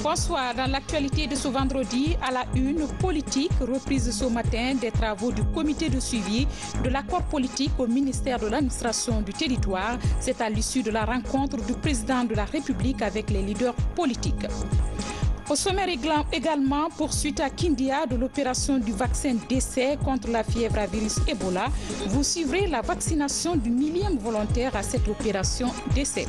Bonsoir. Dans l'actualité de ce vendredi, à la une, politique, reprise ce matin des travaux du comité de suivi de l'accord politique au ministère de l'administration du territoire. C'est à l'issue de la rencontre du président de la République avec les leaders politiques. Au sommaire également, poursuite à Kindia de l'opération du vaccin d'essai contre la fièvre à virus Ebola. Vous suivrez la vaccination du millième volontaire à cette opération d'essai.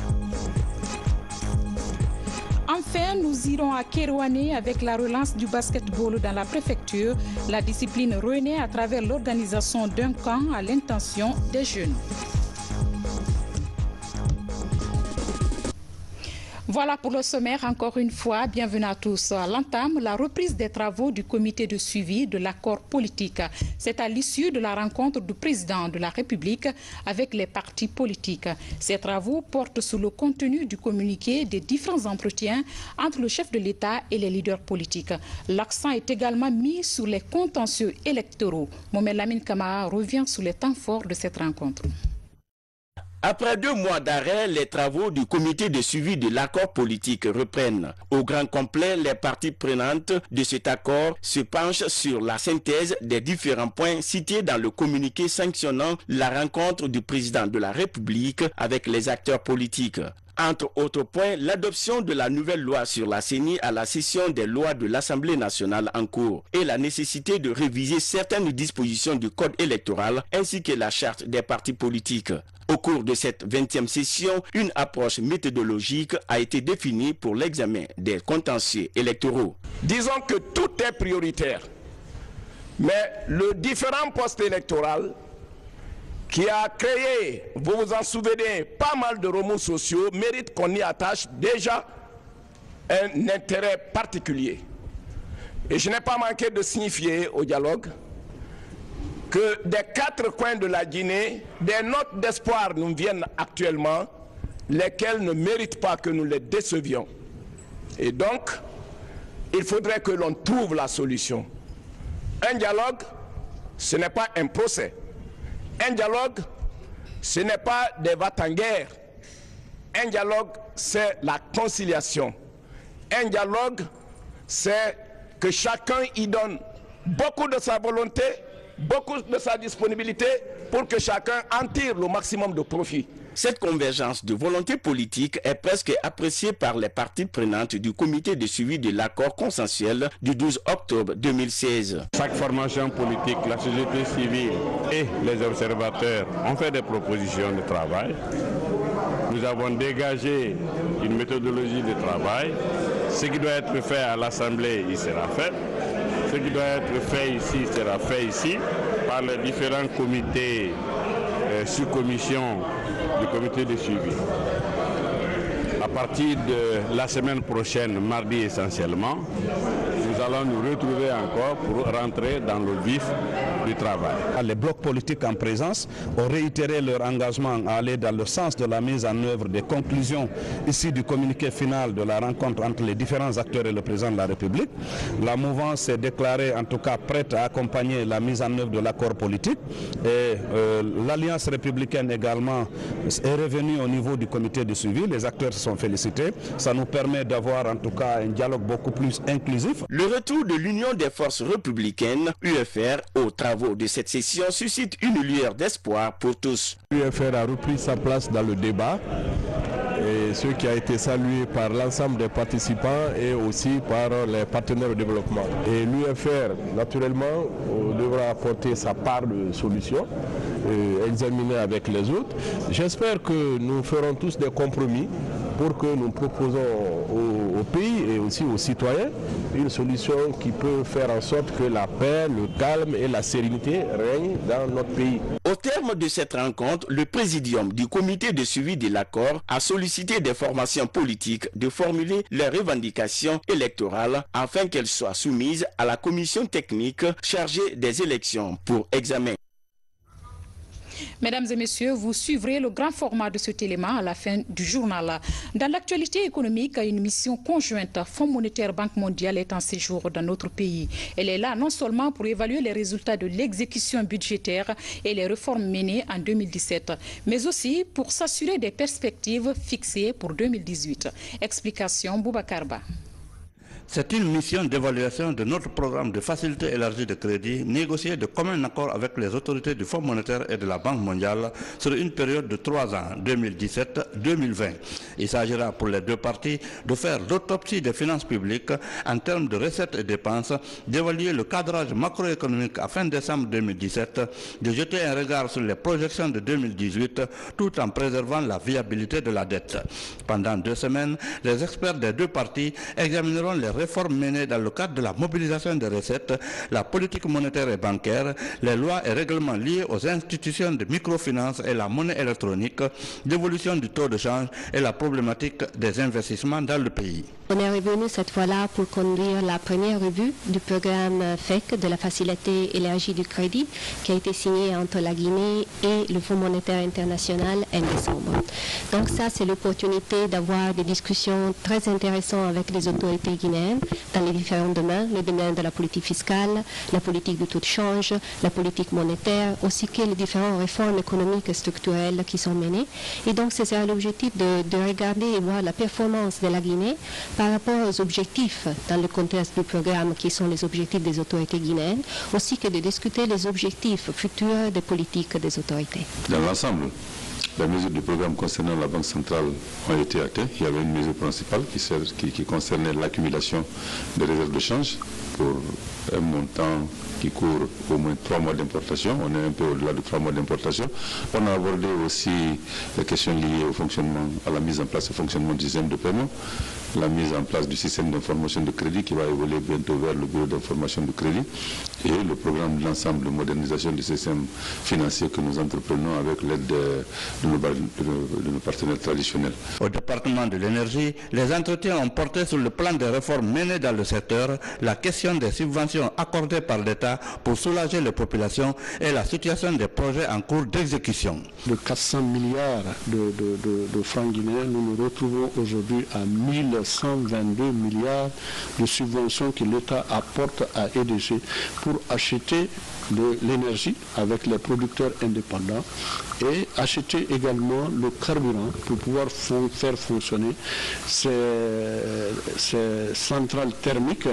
Enfin, nous irons à Kerouané avec la relance du basketball dans la préfecture. La discipline renaît à travers l'organisation d'un camp à l'intention des jeunes. Voilà pour le sommaire, encore une fois, bienvenue à tous. À l'entame, la reprise des travaux du comité de suivi de l'accord politique. C'est à l'issue de la rencontre du président de la République avec les partis politiques. Ces travaux portent sur le contenu du communiqué des différents entretiens entre le chef de l'État et les leaders politiques. L'accent est également mis sur les contentieux électoraux. Mohamed Lamine Kamara revient sur les temps forts de cette rencontre. Après 2 mois d'arrêt, les travaux du comité de suivi de l'accord politique reprennent. Au grand complet, les parties prenantes de cet accord se penchent sur la synthèse des différents points cités dans le communiqué sanctionnant la rencontre du président de la République avec les acteurs politiques. Entre autres points, l'adoption de la nouvelle loi sur la CENI à la session des lois de l'Assemblée nationale en cours et la nécessité de réviser certaines dispositions du code électoral ainsi que la charte des partis politiques. Au cours de cette 20e session, une approche méthodologique a été définie pour l'examen des contentieux électoraux. Disons que tout est prioritaire, mais le différent post-électoral qui a créé, vous vous en souvenez, pas mal de remous sociaux, mérite qu'on y attache déjà un intérêt particulier. Et je n'ai pas manqué de signifier au dialogue que des 4 coins de la Guinée, des notes d'espoir nous viennent actuellement, lesquelles ne méritent pas que nous les décevions. Et donc, il faudrait que l'on trouve la solution. Un dialogue, ce n'est pas un procès. Un dialogue, ce n'est pas des va-t-en-guerre. Un dialogue, c'est la conciliation. Un dialogue, c'est que chacun y donne beaucoup de sa volonté, beaucoup de sa disponibilité pour que chacun en tire le maximum de profit. Cette convergence de volonté politique est presque appréciée par les parties prenantes du comité de suivi de l'accord consensuel du 12 octobre 2016. Chaque formation politique, la société civile et les observateurs ont fait des propositions de travail. Nous avons dégagé une méthodologie de travail. Ce qui doit être fait à l'Assemblée, il sera fait. Ce qui doit être fait ici sera fait ici par les différents comités sous-commissions du comité de suivi. À partir de la semaine prochaine, mardi essentiellement, nous allons nous retrouver encore pour rentrer dans le vif du travail. Les blocs politiques en présence ont réitéré leur engagement à aller dans le sens de la mise en œuvre des conclusions ici du communiqué final de la rencontre entre les différents acteurs et le président de la République. La mouvance s'est déclarée en tout cas prête à accompagner la mise en œuvre de l'accord politique et l'Alliance républicaine également est revenue au niveau du comité de suivi. Les acteurs se sont félicités. Ça nous permet d'avoir en tout cas un dialogue beaucoup plus inclusif. Le retour de l'Union des forces républicaines, UFR, aux travaux de cette session suscite une lueur d'espoir pour tous. L'UFR a repris sa place dans le débat, et ce qui a été salué par l'ensemble des participants et aussi par les partenaires au développement. Et l'UFR, naturellement, devra apporter sa part de solutions, examiner avec les autres. J'espère que nous ferons tous des compromis pour que nous proposons au pays et aussi aux citoyens une solution qui peut faire en sorte que la paix, le calme et la sérénité règnent dans notre pays. Au terme de cette rencontre, le présidium du comité de suivi de l'accord a sollicité des formations politiques de formuler leurs revendications électorales afin qu'elles soient soumises à la commission technique chargée des élections pour examen. Mesdames et messieurs, vous suivrez le grand format de cet élément à la fin du journal. Dans l'actualité économique, une mission conjointe Fonds monétaire Banque mondiale est en séjour dans notre pays. Elle est là non seulement pour évaluer les résultats de l'exécution budgétaire et les réformes menées en 2017, mais aussi pour s'assurer des perspectives fixées pour 2018. Explication Boubacar Ba. C'est une mission d'évaluation de notre programme de facilité élargie de crédit négocié de commun accord avec les autorités du Fonds monétaire et de la Banque mondiale sur une période de 3 ans, 2017-2020. Il s'agira pour les deux parties de faire l'autopsie des finances publiques en termes de recettes et dépenses, d'évaluer le cadrage macroéconomique à fin décembre 2017, de jeter un regard sur les projections de 2018 tout en préservant la viabilité de la dette. Pendant 2 semaines, les experts des deux parties examineront les réformes menées dans le cadre de la mobilisation des recettes, la politique monétaire et bancaire, les lois et règlements liés aux institutions de microfinance et la monnaie électronique, l'évolution du taux de change et la problématique des investissements dans le pays. On est revenu cette fois-là pour conduire la première revue du programme FEC de la facilité élargie du crédit qui a été signé entre la Guinée et le Fonds monétaire international en décembre. Donc ça, c'est l'opportunité d'avoir des discussions très intéressantes avec les autorités guinéennes dans les différents domaines, le domaine de la politique fiscale, la politique du taux de change, la politique monétaire, aussi que les différentes réformes économiques et structurelles qui sont menées. Et donc, c'est ça l'objectif de regarder et voir la performance de la Guinée par rapport aux objectifs dans le contexte du programme qui sont les objectifs des autorités guinéennes, aussi que de discuter les objectifs futurs des politiques des autorités. Dans l'ensemble, les mesures du programme concernant la Banque centrale ont été atteintes. Il y avait une mesure principale qui concernait l'accumulation des réserves de change pour un montant qui court au moins 3 mois d'importation. On est un peu au-delà de 3 mois d'importation. On a abordé aussi les questions liées au fonctionnement, à la mise en place et au fonctionnement du système de paiement, la mise en place du système d'information de crédit qui va évoluer bientôt vers le bureau d'information de crédit et le programme de l'ensemble de modernisation du système financier que nous entreprenons avec l'aide de nos partenaires traditionnels. Au département de l'énergie, les entretiens ont porté sur le plan des réformes menées dans le secteur, la question des subventions accordées par l'État pour soulager les populations et la situation des projets en cours d'exécution. De 400 milliards de francs guinéens, nous nous retrouvons aujourd'hui à 1122 milliards de subventions que l'État apporte à EDG pour acheter de l'énergie avec les producteurs indépendants et acheter également le carburant pour pouvoir faire fonctionner ces centrales thermiques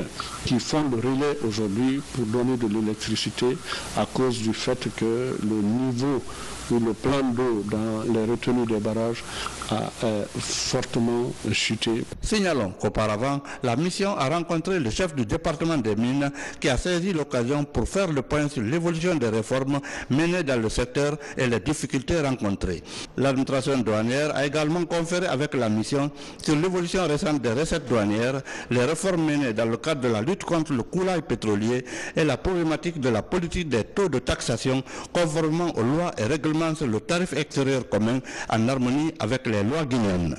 qui font le relais aujourd'hui pour donner de l'électricité à cause du fait que le niveau ou le plan d'eau dans les retenues des barrages a fortement chuté. Signalons qu'auparavant, la mission a rencontré le chef du département des mines qui a saisi l'occasion pour faire le point sur l'évolution des réformes menées dans le secteur et les difficultés rencontrées. L'administration douanière a également conféré avec la mission sur l'évolution récente des recettes douanières, les réformes menées dans le cadre de la lutte contre le coulage pétrolier et la problématique de la politique des taux de taxation conformément aux lois et règlements sur le tarif extérieur commun en harmonie avec les lois guinéennes.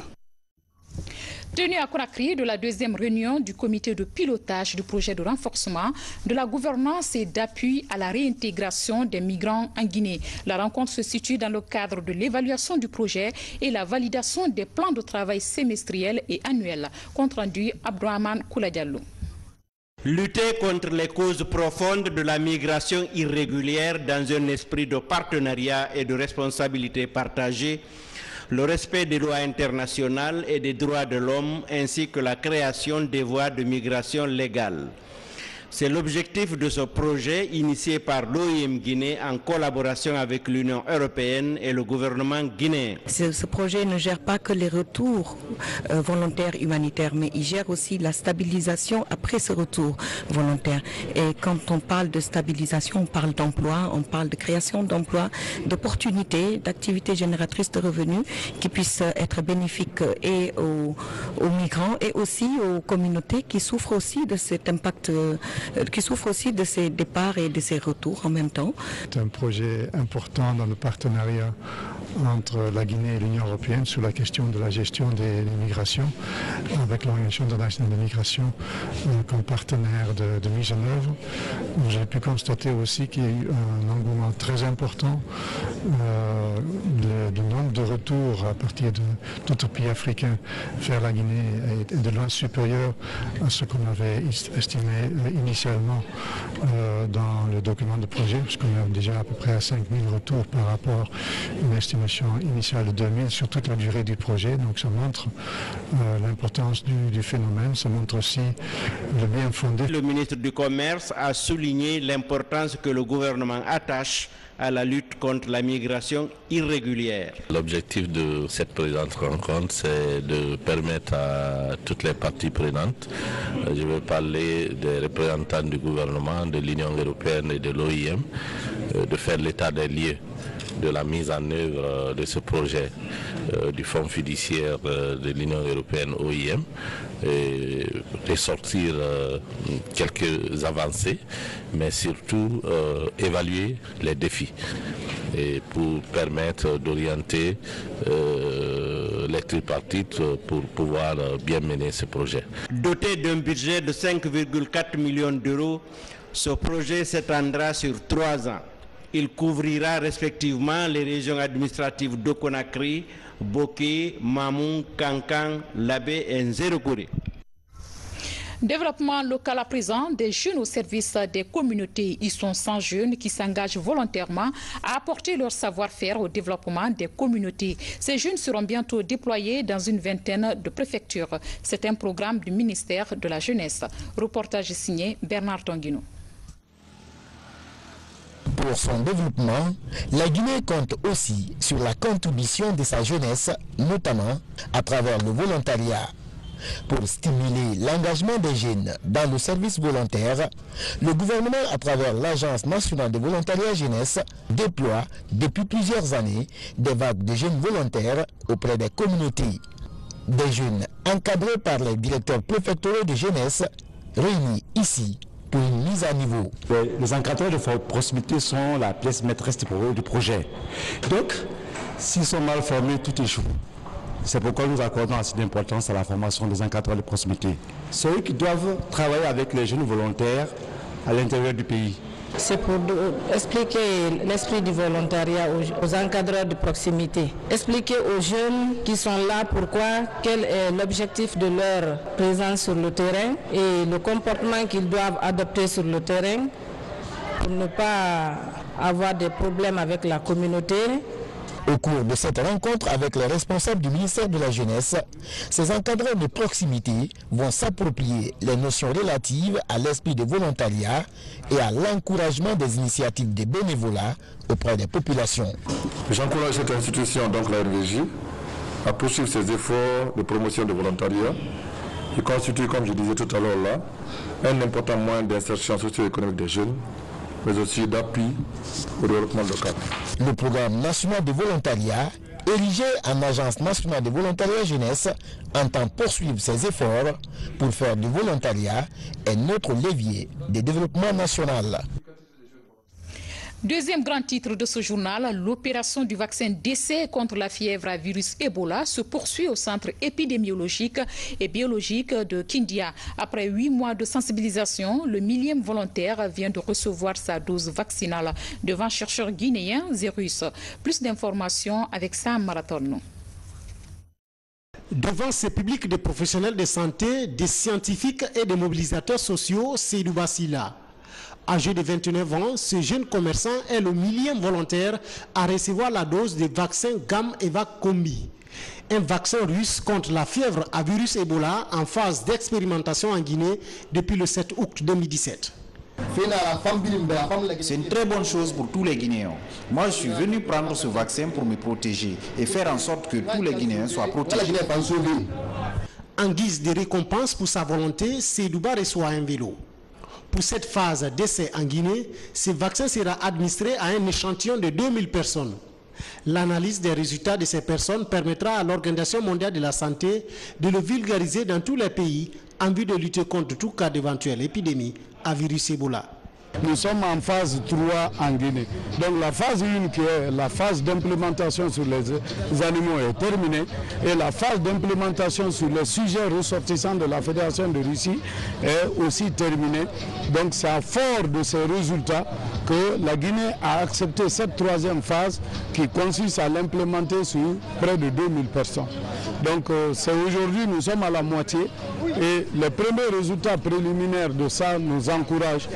Tenu à Conakry de la deuxième réunion du comité de pilotage du projet de renforcement de la gouvernance et d'appui à la réintégration des migrants en Guinée. La rencontre se situe dans le cadre de l'évaluation du projet et la validation des plans de travail semestriels et annuels. Compte rendu Abdourahmane Kouladiallo. Lutter contre les causes profondes de la migration irrégulière dans un esprit de partenariat et de responsabilité partagée, le respect des lois internationales et des droits de l'homme ainsi que la création des voies de migration légales. C'est l'objectif de ce projet initié par l'OIM Guinée en collaboration avec l'Union européenne et le gouvernement guinéen. Ce projet ne gère pas que les retours volontaires humanitaires, mais il gère aussi la stabilisation après ce retour volontaire. Et quand on parle de stabilisation, on parle d'emploi, on parle de création d'emplois, d'opportunités, d'activités génératrices de revenus qui puissent être bénéfiques et aux migrants et aussi aux communautés qui souffrent aussi de cet impact qui souffrent aussi de ces départs et de ces retours en même temps. C'est un projet important dans le partenariat entre la Guinée et l'Union européenne sur la question de la gestion des migrations, avec l'Organisation internationale de migration comme partenaire de mise en œuvre. J'ai pu constater aussi qu'il y a eu un engouement très important. Le nombre de retours à partir d'autres pays africains vers la Guinée est de loin supérieur à ce qu'on avait estimé initialement dans le document de projet, parce qu'on est déjà à peu près à 5000 retours par rapport à une estimation l'estimation initiale de 2000 sur toute la durée du projet. Donc ça montre l'importance du phénomène, ça montre aussi le bien fondé. Le ministre du Commerce a souligné l'importance que le gouvernement attache à la lutte contre la migration irrégulière. L'objectif de cette présente rencontre, c'est de permettre à toutes les parties prenantes, je vais parler des représentants du gouvernement, de l'Union européenne et de l'OIM, de faire l'état des lieux de la mise en œuvre de ce projet du Fonds fiduciaire de l'Union européenne OIM et ressortir quelques avancées, mais surtout évaluer les défis et pour permettre d'orienter les tripartites pour pouvoir bien mener ce projet. Doté d'un budget de 5,4 millions d'euros, ce projet s'étendra sur 3 ans. Il couvrira respectivement les régions administratives de Conakry, Boké, Mamou, Kankan, Labé et Nzérokouré. Développement local à présent, des jeunes au service des communautés. Ils sont 100 jeunes qui s'engagent volontairement à apporter leur savoir-faire au développement des communautés. Ces jeunes seront bientôt déployés dans une vingtaine de préfectures. C'est un programme du ministère de la Jeunesse. Reportage signé Bernard Tonguino. Pour son développement, la Guinée compte aussi sur la contribution de sa jeunesse, notamment à travers le volontariat. Pour stimuler l'engagement des jeunes dans le service volontaire, le gouvernement, à travers l'Agence nationale de volontariat jeunesse, déploie depuis plusieurs années des vagues de jeunes volontaires auprès des communautés. Des jeunes encadrés par les directeurs préfectoraux de jeunesse, réunis ici pour une mise à niveau. Les encadreurs de proximité sont la pièce maîtresse du projet. Donc, s'ils sont mal formés, tout échoue. C'est pourquoi nous accordons assez d'importance à la formation des encadreurs de proximité. C'est eux qui doivent travailler avec les jeunes volontaires à l'intérieur du pays. C'est pour expliquer l'esprit du volontariat aux encadreurs de proximité. Expliquer aux jeunes qui sont là pourquoi, quel est l'objectif de leur présence sur le terrain et le comportement qu'ils doivent adopter sur le terrain pour ne pas avoir des problèmes avec la communauté. Au cours de cette rencontre avec les responsables du ministère de la Jeunesse, ces encadreurs de proximité vont s'approprier les notions relatives à l'esprit de volontariat et à l'encouragement des initiatives de bénévolat auprès des populations. J'encourage cette institution, donc la RVJ, à poursuivre ses efforts de promotion du volontariat qui constitue, comme je disais tout à l'heure là, un important moyen d'insertion socio-économique des jeunes, mais aussi d'appui au développement local. Le programme national de volontariat, érigé en agence nationale de volontariat jeunesse, entend poursuivre ses efforts pour faire du volontariat un autre levier de développement national. Deuxième grand titre de ce journal, l'opération du vaccin d'essai contre la fièvre à virus Ebola se poursuit au centre épidémiologique et biologique de Kindia. Après 8 mois de sensibilisation, le 1000e volontaire vient de recevoir sa dose vaccinale devant chercheurs guinéens et russes. Plus d'informations avec Sam Marathon. Devant ce public de professionnels de santé, des scientifiques et des mobilisateurs sociaux, Seydou Bassila. Âgé de 29 ans, ce jeune commerçant est le 1000e volontaire à recevoir la dose de vaccin Gam-Evac Combi, un vaccin russe contre la fièvre à virus Ebola en phase d'expérimentation en Guinée depuis le 7 août 2017. C'est une très bonne chose pour tous les Guinéens. Moi, je suis venu prendre ce vaccin pour me protéger et faire en sorte que tous les Guinéens soient protégés. En guise de récompense pour sa volonté, Seydouba reçoit un vélo. Pour cette phase d'essai en Guinée, ce vaccin sera administré à un échantillon de 2000 personnes. L'analyse des résultats de ces personnes permettra à l'Organisation mondiale de la santé de le vulgariser dans tous les pays en vue de lutter contre tout cas d'éventuelle épidémie à virus Ebola. Nous sommes en phase 3 en Guinée. Donc la phase 1 qui est la phase d'implémentation sur les animaux est terminée et la phase d'implémentation sur les sujets ressortissants de la Fédération de Russie est aussi terminée. Donc c'est à fort de ces résultats que la Guinée a accepté cette troisième phase qui consiste à l'implémenter sur près de 2000 personnes. Donc c'est aujourd'hui, nous sommes à la moitié Et les premiers résultats préliminaires de ça nous encouragent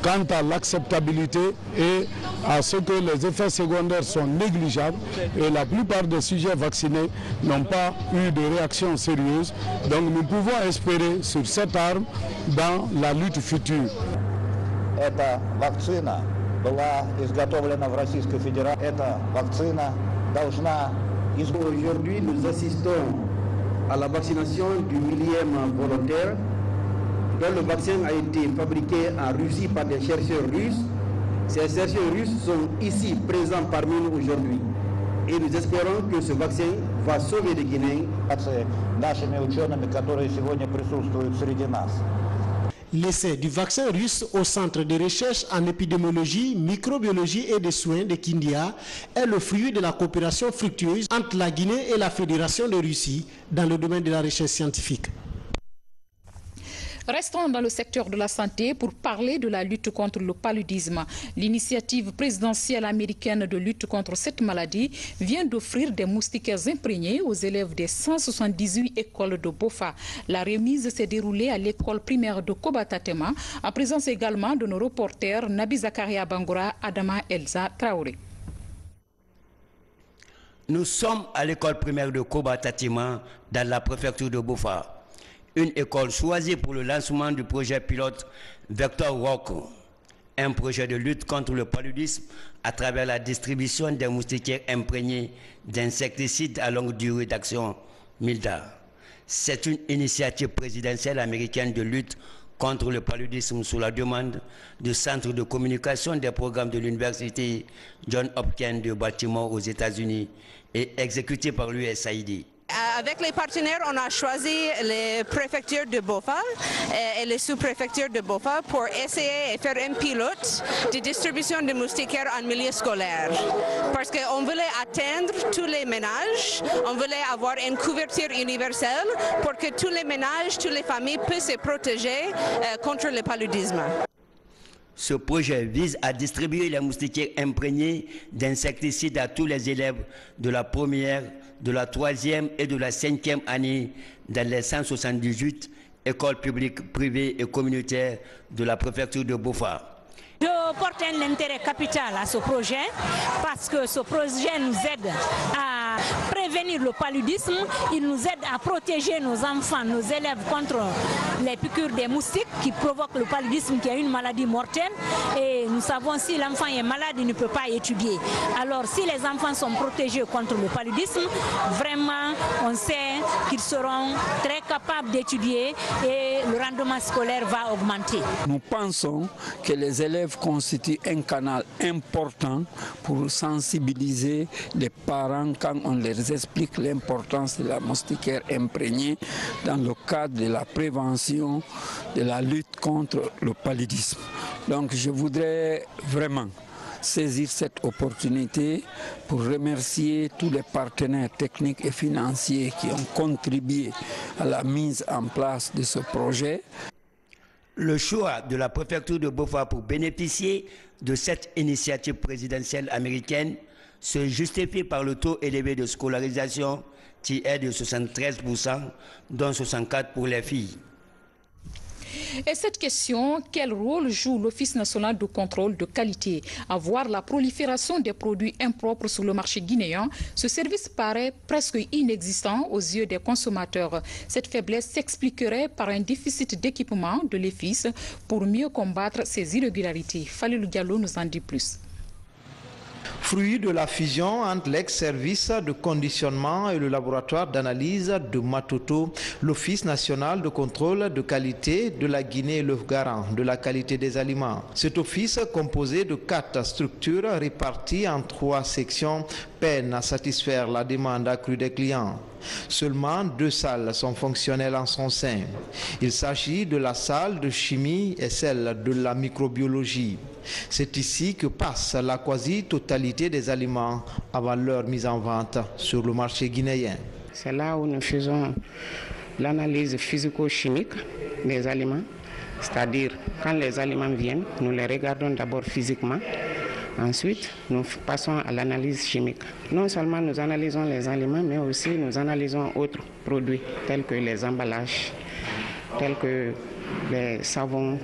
quant à l'acceptabilité et à ce que les effets secondaires sont négligeables. Et la plupart des sujets vaccinés n'ont pas eu de réaction sérieuse. Donc nous pouvons espérer sur cette arme dans la lutte future. Эта вакцина была изготовлена в Российской Fédération. Эта вакцина должна... Aujourd'hui, nous assistons à la vaccination du millième volontaire, dont le vaccin a été fabriqué en Russie par des chercheurs russes. Ces chercheurs russes sont ici présents parmi nous aujourd'hui. Et nous espérons que ce vaccin va sauver les Guinéens. Нашими учеными, которые сегодня присутствуют среди нас. L'essai du vaccin russe au Centre de recherche en épidémiologie, microbiologie et des soins de Kindia est le fruit de la coopération fructueuse entre la Guinée et la Fédération de Russie dans le domaine de la recherche scientifique. Restons dans le secteur de la santé pour parler de la lutte contre le paludisme. L'initiative présidentielle américaine de lutte contre cette maladie vient d'offrir des moustiquaires imprégnés aux élèves des 178 écoles de Bofa. La remise s'est déroulée à l'école primaire de Kobatatema, en présence également de nos reporters Nabi Zakaria Bangoura, Adama Elsa Traoré. Nous sommes à l'école primaire de Kobatatema dans la préfecture de Bofa. Une école choisie pour le lancement du projet pilote Vector Rock, un projet de lutte contre le paludisme à travers la distribution des moustiquaires imprégnés d'insecticides à longue durée d'action MILDA. C'est une initiative présidentielle américaine de lutte contre le paludisme sous la demande du Centre de communication des programmes de l'Université Johns Hopkins de Baltimore aux États-Unis et exécutée par l'USAID. Avec les partenaires, on a choisi les préfectures de Bofa et les sous-préfectures de Bofa pour essayer et faire un pilote de distribution de moustiquaires en milieu scolaire. Parce qu'on voulait atteindre tous les ménages, on voulait avoir une couverture universelle pour que tous les ménages, toutes les familles puissent se protéger contre le paludisme. Ce projet vise à distribuer les moustiquaires imprégnés d'insecticides à tous les élèves de la première, de la troisième et de la cinquième année dans les 178 écoles publiques, privées et communautaires de la préfecture de Bofa. Je porte un intérêt capital à ce projet parce que ce projet nous aide à prévenir le paludisme, il nous aide à protéger nos enfants, nos élèves contre les piqûres des moustiques qui provoquent le paludisme, qui est une maladie mortelle. Et nous savons si l'enfant est malade, il ne peut pas étudier. Alors si les enfants sont protégés contre le paludisme, vraiment on sait qu'ils seront très capables d'étudier et le rendement scolaire va augmenter. Nous pensons que les élèves constituent un canal important pour sensibiliser les parents quand on leur explique l'importance de la moustiquaire imprégnée dans le cadre de la prévention, de la lutte contre le paludisme. Donc je voudrais vraiment saisir cette opportunité pour remercier tous les partenaires techniques et financiers qui ont contribué à la mise en place de ce projet. Le choix de la préfecture de Bofa pour bénéficier de cette initiative présidentielle américaine se justifie par le taux élevé de scolarisation qui est de 73%, dont 64% pour les filles. Et cette question, quel rôle joue l'Office national de contrôle de qualité? À voir la prolifération des produits impropres sur le marché guinéen, ce service paraît presque inexistant aux yeux des consommateurs. Cette faiblesse s'expliquerait par un déficit d'équipement de l'Office pour mieux combattre ces irrégularités. Falilou Diallo nous en dit plus. Fruit de la fusion entre l'ex-service de conditionnement et le laboratoire d'analyse de Matoto, l'Office national de contrôle de qualité de la Guinée est le garant de la qualité des aliments. Cet office, composé de 4 structures réparties en 3 sections, peine à satisfaire la demande accrue des clients. Seulement 2 salles sont fonctionnelles en son sein. Il s'agit de la salle de chimie et celle de la microbiologie. C'est ici que passe la quasi-totalité des aliments avant leur mise en vente sur le marché guinéen. C'est là où nous faisons l'analyse physico-chimique des aliments, c'est-à-dire quand les aliments viennent, nous les regardons d'abord physiquement. Ensuite, nous passons à l'analyse chimique. Non seulement nous analysons les aliments, mais aussi nous analysons autres produits tels que les emballages, tels que les savons.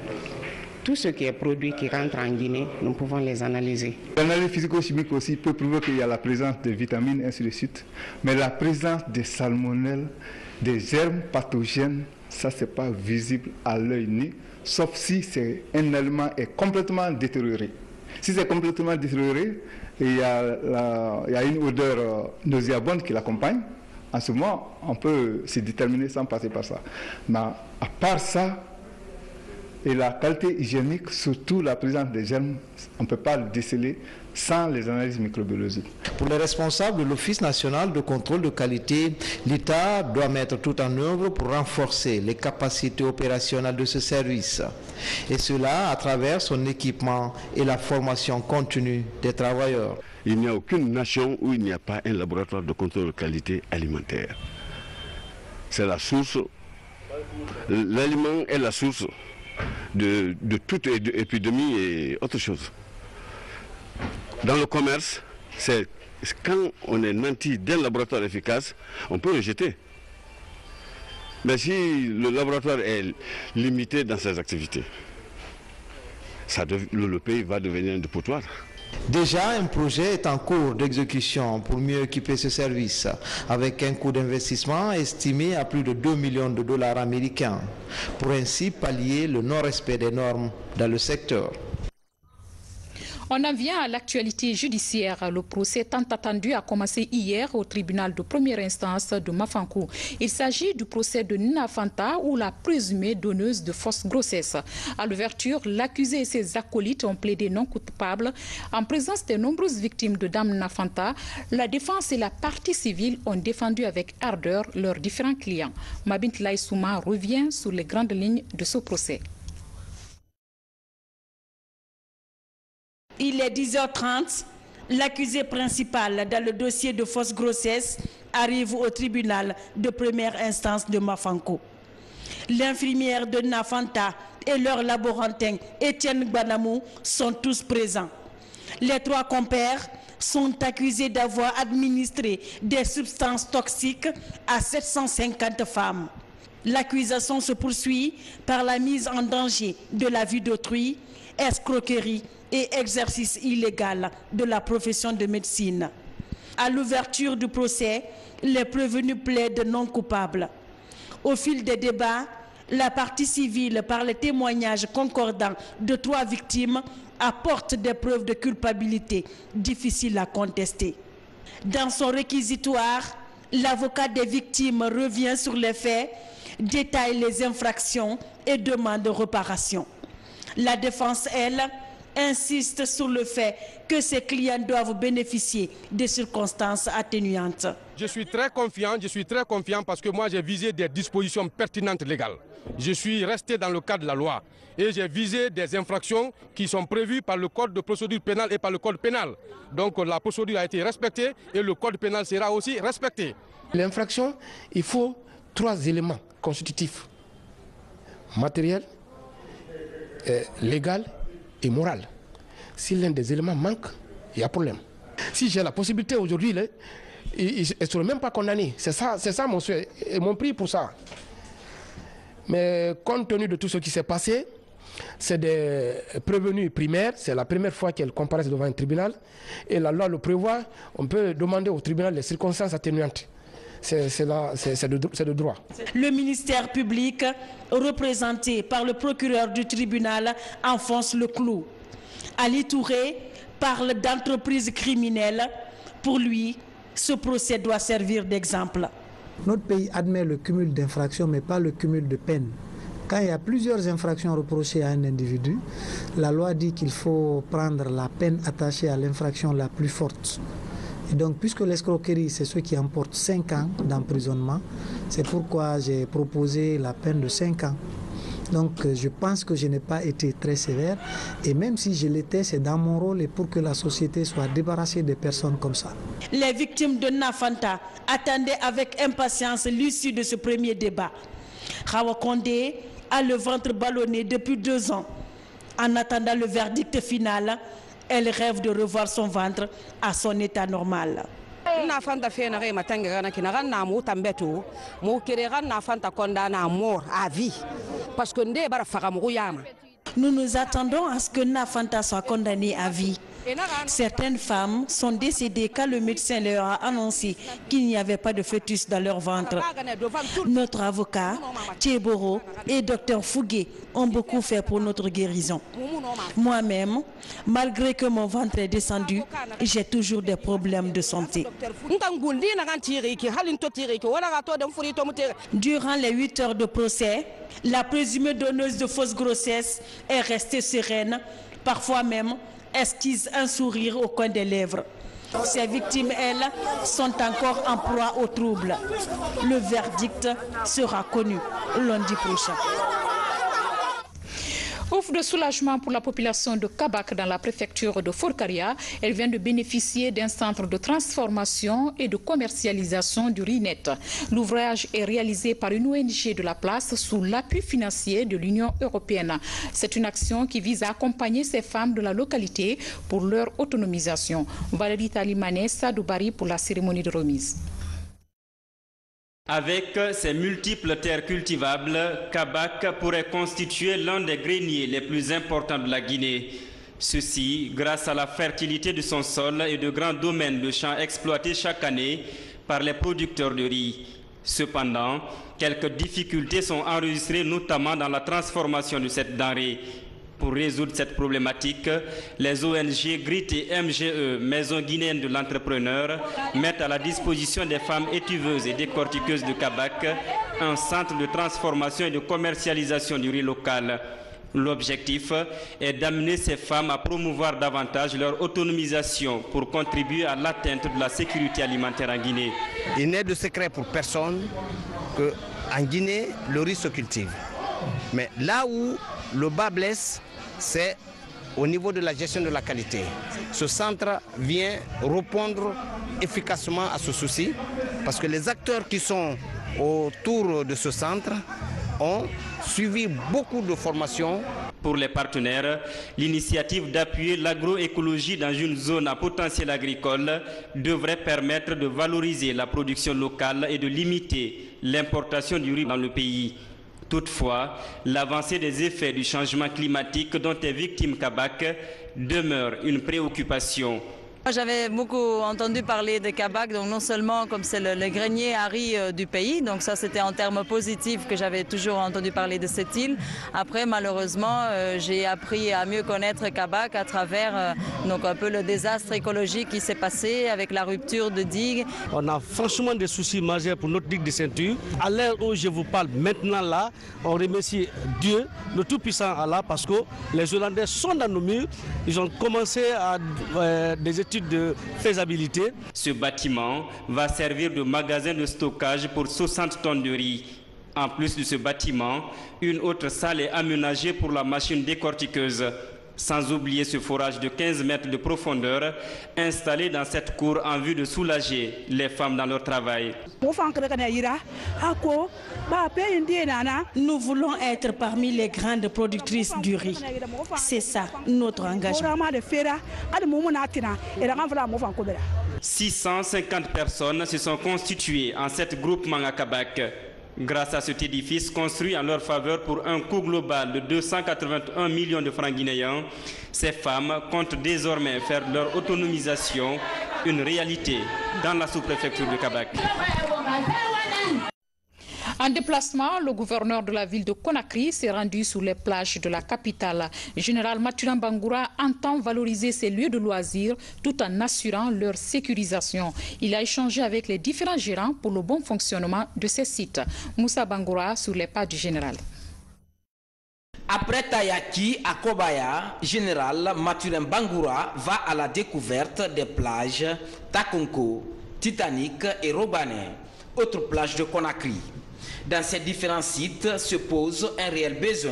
Tout ce qui est produit qui rentre en Guinée, nous pouvons les analyser. L'analyse physico-chimique aussi peut prouver qu'il y a la présence de vitamines, ainsi de suite. Mais la présence des salmonelles, des germes pathogènes, ça c'est pas visible à l'œil nu, sauf si un aliment est complètement détérioré. Si c'est complètement détérioré, il y a une odeur nauséabonde qui l'accompagne. En ce moment, on peut se déterminer sans passer par ça. Mais à part ça, et la qualité hygiénique, surtout la présence des germes, on ne peut pas le déceler sans les analyses microbiologiques. Pour les responsables de l'Office national de contrôle de qualité, l'État doit mettre tout en œuvre pour renforcer les capacités opérationnelles de ce service. Et cela à travers son équipement et la formation continue des travailleurs. Il n'y a aucune nation où il n'y a pas un laboratoire de contrôle de qualité alimentaire. C'est la source, l'aliment est la source de toute épidémie et autre chose. Dans le commerce, c'est quand on est nanti d'un laboratoire efficace, on peut le jeter. Mais si le laboratoire est limité dans ses activités, le pays va devenir un dépotoir. Déjà, un projet est en cours d'exécution pour mieux équiper ce service, avec un coût d'investissement estimé à plus de 2 millions de dollars américains, pour ainsi pallier le non-respect des normes dans le secteur. On en vient à l'actualité judiciaire. Le procès tant attendu a commencé hier au tribunal de première instance de Mafankou. Il s'agit du procès de Nina Fanta ou la présumée donneuse de fausse grossesse. À l'ouverture, l'accusé et ses acolytes ont plaidé non coupables. En présence des nombreuses victimes de Dame Nina Fanta, la défense et la partie civile ont défendu avec ardeur leurs différents clients. Mabint Laïsouma revient sur les grandes lignes de ce procès. Il est 10h30. L'accusé principal dans le dossier de fausse grossesse arrive au tribunal de première instance de Mafankou. L'infirmière de Nafanta et leur laborantin Étienne Gbanamou sont tous présents. Les trois compères sont accusés d'avoir administré des substances toxiques à 750 femmes. L'accusation se poursuit par la mise en danger de la vie d'autrui, escroquerie et exercice illégal de la profession de médecine. À l'ouverture du procès, les prévenus plaident non coupables. Au fil des débats, la partie civile, par les témoignages concordants de trois victimes, apporte des preuves de culpabilité difficiles à contester. Dans son réquisitoire, l'avocat des victimes revient sur les faits, détaille les infractions et demande réparation. La défense, elle, insiste sur le fait que ses clients doivent bénéficier des circonstances atténuantes. Je suis très confiant parce que moi j'ai visé des dispositions pertinentes légales. Je suis resté dans le cadre de la loi et j'ai visé des infractions qui sont prévues par le code de procédure pénale et par le code pénal. Donc la procédure a été respectée et le code pénal sera aussi respecté. L'infraction, il faut 3 éléments constitutifs: matériel, légal et moral. Si l'un des éléments manque, il y a problème. Si j'ai la possibilité aujourd'hui, ils ne seront même pas condamnés. C'est ça mon souhait et mon prix pour ça. Mais compte tenu de tout ce qui s'est passé, c'est des prévenus primaires, c'est la première fois qu'elles comparaissent devant un tribunal. Et la loi le prévoit, on peut demander au tribunal les circonstances atténuantes. C'est de droit. Le ministère public, représenté par le procureur du tribunal, enfonce le clou. Ali Touré parle d'entreprise criminelle. Pour lui, ce procès doit servir d'exemple. Notre pays admet le cumul d'infractions, mais pas le cumul de peines. Quand il y a plusieurs infractions reprochées à un individu, la loi dit qu'il faut prendre la peine attachée à l'infraction la plus forte. Et donc, puisque l'escroquerie, c'est ce qui emporte 5 ans d'emprisonnement, c'est pourquoi j'ai proposé la peine de 5 ans. Donc, je pense que je n'ai pas été très sévère. Et même si je l'étais, c'est dans mon rôle et pour que la société soit débarrassée de personnes comme ça. Les victimes de Nafanta attendaient avec impatience l'issue de ce premier débat. Rawa Kondé a le ventre ballonné depuis 2 ans. En attendant le verdict final, elle rêve de revoir son ventre à son état normal. na fanta fena re matanga na kina na mu tambeto mu kere na fanta condamné à mort à vie parce que ndé bara faka mu yama. Nous nous attendons à ce que Nafanta soit condamné à vie. Certaines femmes sont décédées quand le médecin leur a annoncé qu'il n'y avait pas de fœtus dans leur ventre. Notre avocat, Thieboro et Dr Fougué ont beaucoup fait pour notre guérison. Moi-même, malgré que mon ventre est descendu, j'ai toujours des problèmes de santé. Durant les 8 heures de procès, la présumée donneuse de fausse grossesse est restée sereine, parfois même esquisse un sourire au coin des lèvres. Ces victimes, elles, sont encore en proie aux troubles. Le verdict sera connu lundi prochain. Offre de soulagement pour la population de Kabak dans la préfecture de Forcaria. Elle vient de bénéficier d'un centre de transformation et de commercialisation du riz net. L'ouvrage est réalisé par une ONG de la place sous l'appui financier de l'Union européenne. C'est une action qui vise à accompagner ces femmes de la localité pour leur autonomisation. Valérie Talimane, Sadoubari pour la cérémonie de remise. Avec ses multiples terres cultivables, Kabak pourrait constituer l'un des greniers les plus importants de la Guinée. Ceci grâce à la fertilité de son sol et de grands domaines de champs exploités chaque année par les producteurs de riz. Cependant, quelques difficultés sont enregistrées notamment dans la transformation de cette denrée. Pour résoudre cette problématique, les ONG GRIT et MGE, Maison guinéenne de l'entrepreneur, mettent à la disposition des femmes étuveuses et décortiqueuses de Kabak un centre de transformation et de commercialisation du riz local. L'objectif est d'amener ces femmes à promouvoir davantage leur autonomisation pour contribuer à l'atteinte de la sécurité alimentaire en Guinée. Il n'est de secret pour personne qu'en Guinée, le riz se cultive. Mais là où le bas blesse, c'est au niveau de la gestion de la qualité. Ce centre vient répondre efficacement à ce souci parce que les acteurs qui sont autour de ce centre ont suivi beaucoup de formations. Pour les partenaires, l'initiative d'appuyer l'agroécologie dans une zone à potentiel agricole devrait permettre de valoriser la production locale et de limiter l'importation du riz dans le pays. Toutefois, l'avancée des effets du changement climatique dont est victime Kabak demeure une préoccupation. J'avais beaucoup entendu parler de Kabak, donc non seulement comme c'est le grenier à riz du pays, donc ça c'était en termes positifs que j'avais toujours entendu parler de cette île. Après malheureusement j'ai appris à mieux connaître Kabak à travers donc un peu le désastre écologique qui s'est passé avec la rupture de digues. On a franchement des soucis majeurs pour notre digue de ceinture. À l'heure où je vous parle maintenant là, on remercie Dieu, le Tout-Puissant Allah, parce que les Hollandais sont dans nos murs, ils ont commencé à des études de faisabilité. Ce bâtiment va servir de magasin de stockage pour 60 tonnes de riz. En plus de ce bâtiment, une autre salle est aménagée pour la machine décortiqueuse. Sans oublier ce forage de 15 mètres de profondeur installé dans cette cour en vue de soulager les femmes dans leur travail. Nous voulons être parmi les grandes productrices du riz. C'est ça notre engagement. 650 personnes se sont constituées en cet groupement à Kabak. Grâce à cet édifice construit en leur faveur pour un coût global de 281 millions de francs guinéens, ces femmes comptent désormais faire leur autonomisation une réalité dans la sous-préfecture de Kabak. En déplacement, le gouverneur de la ville de Conakry s'est rendu sur les plages de la capitale. Général Mathurin Bangoura entend valoriser ces lieux de loisirs tout en assurant leur sécurisation. Il a échangé avec les différents gérants pour le bon fonctionnement de ces sites. Moussa Bangoura sur les pas du général. Après Tayaki à Kobaya, général Mathurin Bangoura va à la découverte des plages Takonko, Titanic et Robané, autres plages de Conakry. Dans ces différents sites se pose un réel besoin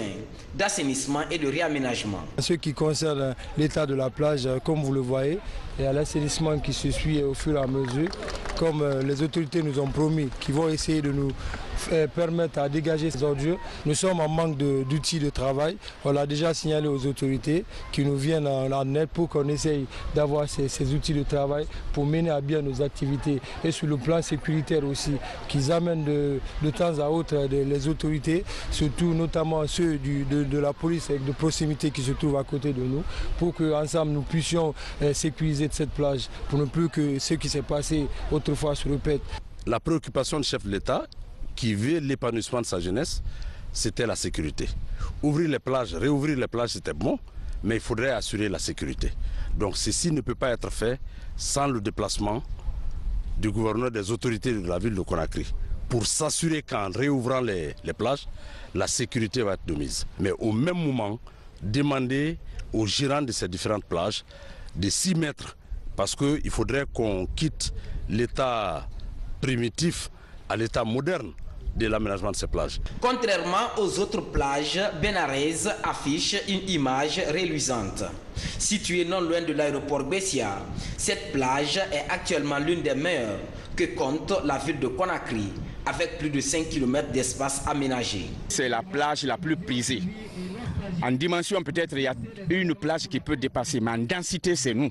d'assainissement et de réaménagement. En ce qui concerne l'état de la plage, comme vous le voyez, il y a l'assainissement qui se suit au fur et à mesure, comme les autorités nous ont promis, qui vont essayer de nous permettre à dégager ces ordures. Nous sommes en manque d'outils de travail. On l'a déjà signalé aux autorités qui nous viennent en aide pour qu'on essaye d'avoir ces outils de travail pour mener à bien nos activités. Et sur le plan sécuritaire aussi, qu'ils amènent de temps à autre les autorités, surtout notamment ceux de la police de proximité qui se trouvent à côté de nous, pour qu'ensemble nous puissions sécuriser cette plage, pour ne plus que ce qui s'est passé autrefois se répète. La préoccupation du chef de l'État, qui veut l'épanouissement de sa jeunesse, c'était la sécurité. Ouvrir les plages, réouvrir les plages, c'était bon, mais il faudrait assurer la sécurité. Donc ceci ne peut pas être fait sans le déplacement du gouverneur, des autorités de la ville de Conakry, pour s'assurer qu'en réouvrant les plages, la sécurité va être de mise. Mais au même moment, demander aux gérants de ces différentes plages de s'y mettre, parce qu'il faudrait qu'on quitte l'état primitif à l'état moderne de l'aménagement de ces plages. Contrairement aux autres plages, Benarès affiche une image reluisante. Située non loin de l'aéroport Bessia, cette plage est actuellement l'une des meilleures que compte la ville de Conakry, avec plus de 5 km d'espace aménagé. C'est la plage la plus prisée. En dimension, peut-être, il y a une plage qui peut dépasser, mais en densité, c'est nous.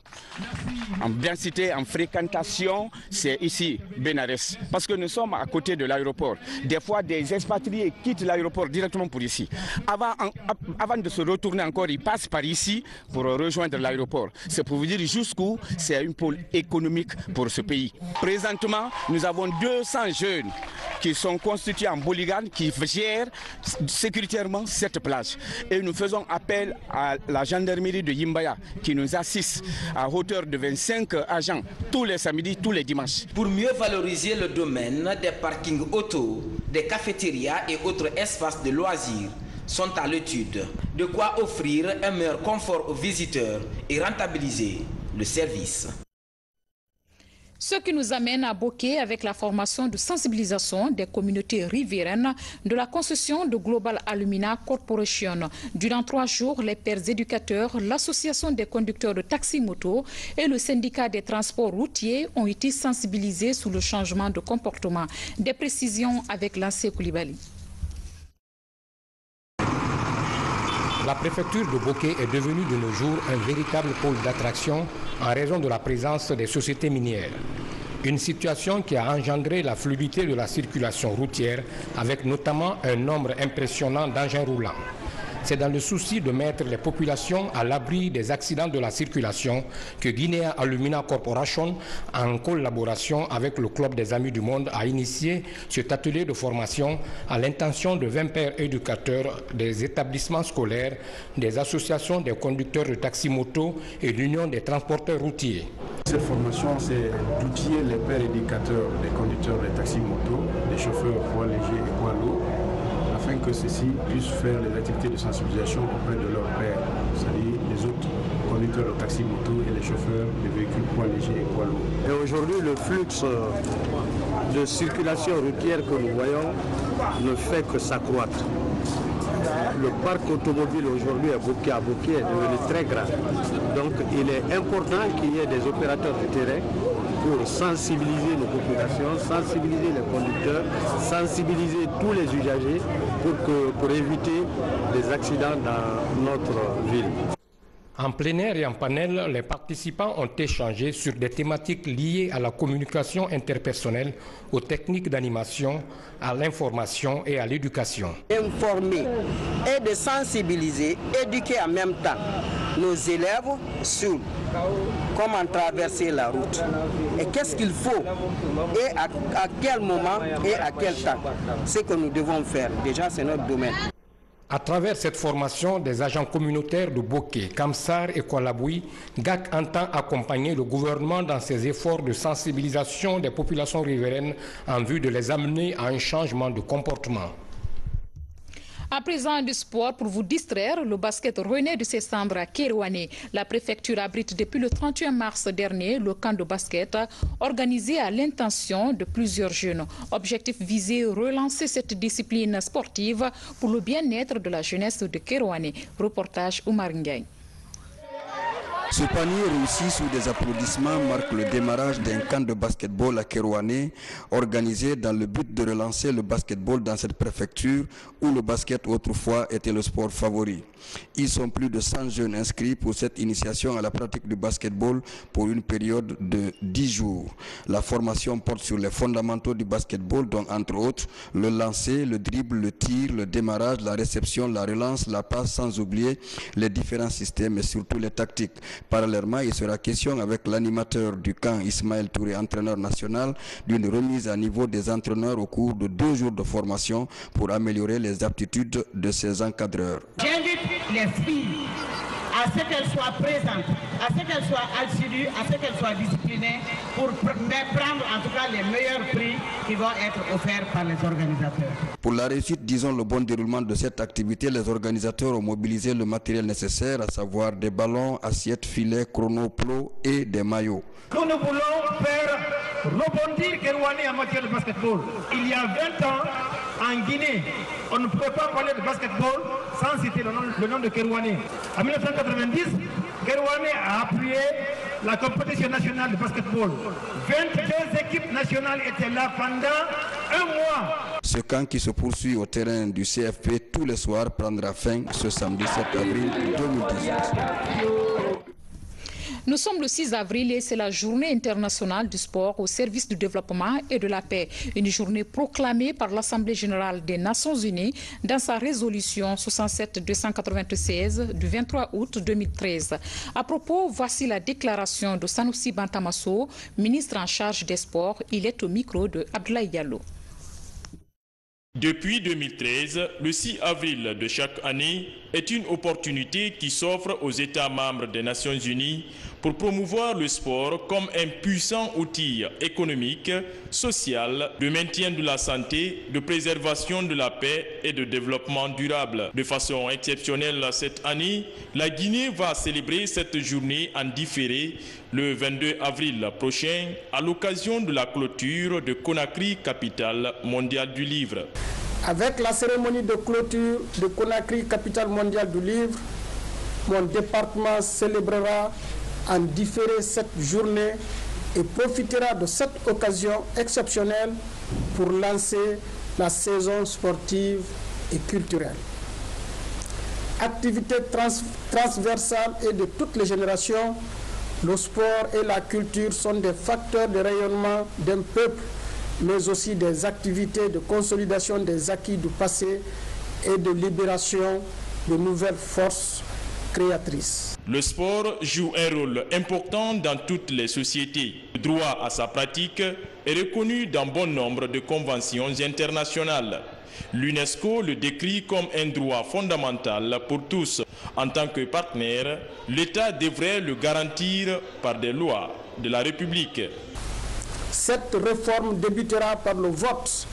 En densité, en fréquentation, c'est ici, Benarès. Parce que nous sommes à côté de l'aéroport. Des fois, des expatriés quittent l'aéroport directement pour ici. Avant de se retourner encore, ils passent par ici pour rejoindre l'aéroport. C'est pour vous dire jusqu'où c'est un pôle économique pour ce pays. Présentement, nous avons 200 jeunes qui sont constitués en polygone, qui gèrent sécuritairement cette plage. Et nous faisons appel à la gendarmerie de Yimbaya qui nous assiste à hauteur de 25 agents tous les samedis, tous les dimanches. Pour mieux valoriser le domaine, des parkings auto, des cafétérias et autres espaces de loisirs sont à l'étude. De quoi offrir un meilleur confort aux visiteurs et rentabiliser le service. Ce qui nous amène à Boké avec la formation de sensibilisation des communautés riveraines de la concession de Global Alumina Corporation. Durant 3 jours, les pères éducateurs, l'association des conducteurs de taxi-moto et le syndicat des transports routiers ont été sensibilisés sur le changement de comportement. Des précisions avec Lancé Koulibaly. La préfecture de Boké est devenue de nos jours un véritable pôle d'attraction en raison de la présence des sociétés minières. Une situation qui a engendré la fluidité de la circulation routière avec notamment un nombre impressionnant d'engins roulants. C'est dans le souci de mettre les populations à l'abri des accidents de la circulation que Guinea Alumina Corporation, en collaboration avec le Club des Amis du Monde, a initié cet atelier de formation à l'intention de 20 pères éducateurs des établissements scolaires, des associations des conducteurs de taxi-moto et l'Union des transporteurs routiers. Cette formation, c'est d'outiller les pères éducateurs des conducteurs de taxi-moto, des chauffeurs poids légers et poids lourds, afin que ceux-ci puissent faire les activités de sensibilisation auprès de leurs pairs, c'est-à-dire les autres conducteurs de taxi-moto et les chauffeurs de véhicules poids légers et poids lourds. Et aujourd'hui, le flux de circulation routière que nous voyons ne fait que s'accroître. Le parc automobile aujourd'hui à Boké est devenu très grand. Donc il est important qu'il y ait des opérateurs de terrain pour sensibiliser nos populations, sensibiliser les conducteurs, sensibiliser tous les usagers pour éviter des accidents dans notre ville. En plein air et en panel, les participants ont échangé sur des thématiques liées à la communication interpersonnelle, aux techniques d'animation, à l'information et à l'éducation. Informer et de sensibiliser, éduquer en même temps nos élèves sur comment traverser la route et qu'est-ce qu'il faut et à quel moment et à quel temps. Ce que nous devons faire, déjà c'est notre domaine. À travers cette formation des agents communautaires de Boké, Kamsar et Koualaboui, GAC entend accompagner le gouvernement dans ses efforts de sensibilisation des populations riveraines en vue de les amener à un changement de comportement. À présent du sport, pour vous distraire, le basket renaît de ses cendres à Kerouané. La préfecture abrite depuis le 31 mars dernier le camp de basket organisé à l'intention de plusieurs jeunes. Objectif visé, relancer cette discipline sportive pour le bien-être de la jeunesse de Kerouané. Reportage Oumar Ndiaye. Ce panier réussi sous des applaudissements marque le démarrage d'un camp de basketball à Kerouané, organisé dans le but de relancer le basketball dans cette préfecture où le basket autrefois était le sport favori. Ils sont plus de 100 jeunes inscrits pour cette initiation à la pratique du basketball pour une période de 10 jours. La formation porte sur les fondamentaux du basketball, dont entre autres le lancer, le dribble, le tir, le démarrage, la réception, la relance, la passe, sans oublier les différents systèmes et surtout les tactiques. Parallèlement, il sera question avec l'animateur du camp, Ismaël Touré, entraîneur national, d'une remise à niveau des entraîneurs au cours de 2 jours de formation pour améliorer les aptitudes de ces encadreurs. J'invite les filles à ce qu'elles soient présentes, à ce qu'elles soient assidues, à ce qu'elles soient disciplinées pour prendre en tout cas les meilleurs prix qui vont être offerts par les organisateurs. Pour la réussite, disons le bon déroulement de cette activité, les organisateurs ont mobilisé le matériel nécessaire, à savoir des ballons, assiettes, filets, chronoplots et des maillots. Nous voulons faire rebondir Kerouané en matière de basketball. Il y a 20 ans, en Guinée, on ne pouvait pas parler de basketball sans citer le nom de Kerouané. En 1990, Kerouané a appuyé la compétition nationale de basketball. 22 équipes nationales étaient là pendant 1 mois. Ce camp qui se poursuit au terrain du CFP tous les soirs prendra fin ce samedi 7 avril 2018. Nous sommes le 6 avril et c'est la journée internationale du sport au service du développement et de la paix. Une journée proclamée par l'Assemblée générale des Nations unies dans sa résolution 67-296 du 23 août 2013. À propos, voici la déclaration de Sanoussi Bantamasso, ministre en charge des sports. Il est au micro de Abdoulaye Diallo. Depuis 2013, le 6 avril de chaque année est une opportunité qui s'offre aux États membres des Nations Unies pour promouvoir le sport comme un puissant outil économique, social, de maintien de la santé, de préservation de la paix et de développement durable. De façon exceptionnelle cette année, la Guinée va célébrer cette journée en différé le 22 avril prochain à l'occasion de la clôture de Conakry, capitale mondiale du livre. Avec la cérémonie de clôture de Conakry, capitale mondiale du livre, mon département célébrera en différé cette journée et profitera de cette occasion exceptionnelle pour lancer la saison sportive et culturelle. Activité transversale et de toutes les générations, le sport et la culture sont des facteurs de rayonnement d'un peuple, mais aussi des activités de consolidation des acquis du passé et de libération de nouvelles forces créatrices. Le sport joue un rôle important dans toutes les sociétés. Le droit à sa pratique est reconnu dans bon nombre de conventions internationales. L'UNESCO le décrit comme un droit fondamental pour tous. En tant que partenaire, l'État devrait le garantir par des lois de la République. Cette réforme débutera par le vote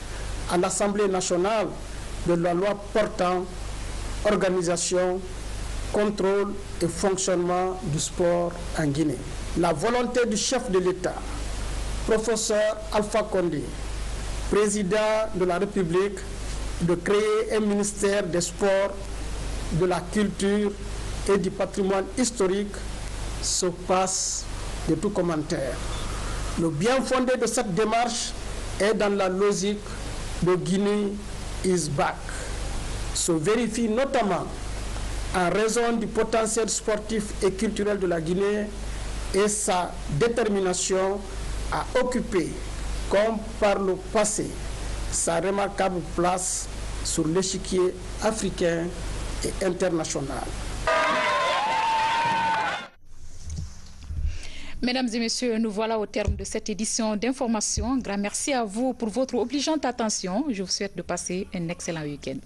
à l'Assemblée nationale de la loi portant organisation, contrôle et fonctionnement du sport en Guinée. La volonté du chef de l'État, professeur Alpha Condé, président de la République, de créer un ministère des sports, de la culture et du patrimoine historique se passe de tout commentaire. Le bien fondé de cette démarche est dans la logique de Guinée is back. Se vérifie notamment en raison du potentiel sportif et culturel de la Guinée et sa détermination à occuper, comme par le passé, sa remarquable place sur l'échiquier africain et international. Mesdames et messieurs, nous voilà au terme de cette édition d'information. Un grand merci à vous pour votre obligeante attention. Je vous souhaite de passer un excellent week-end.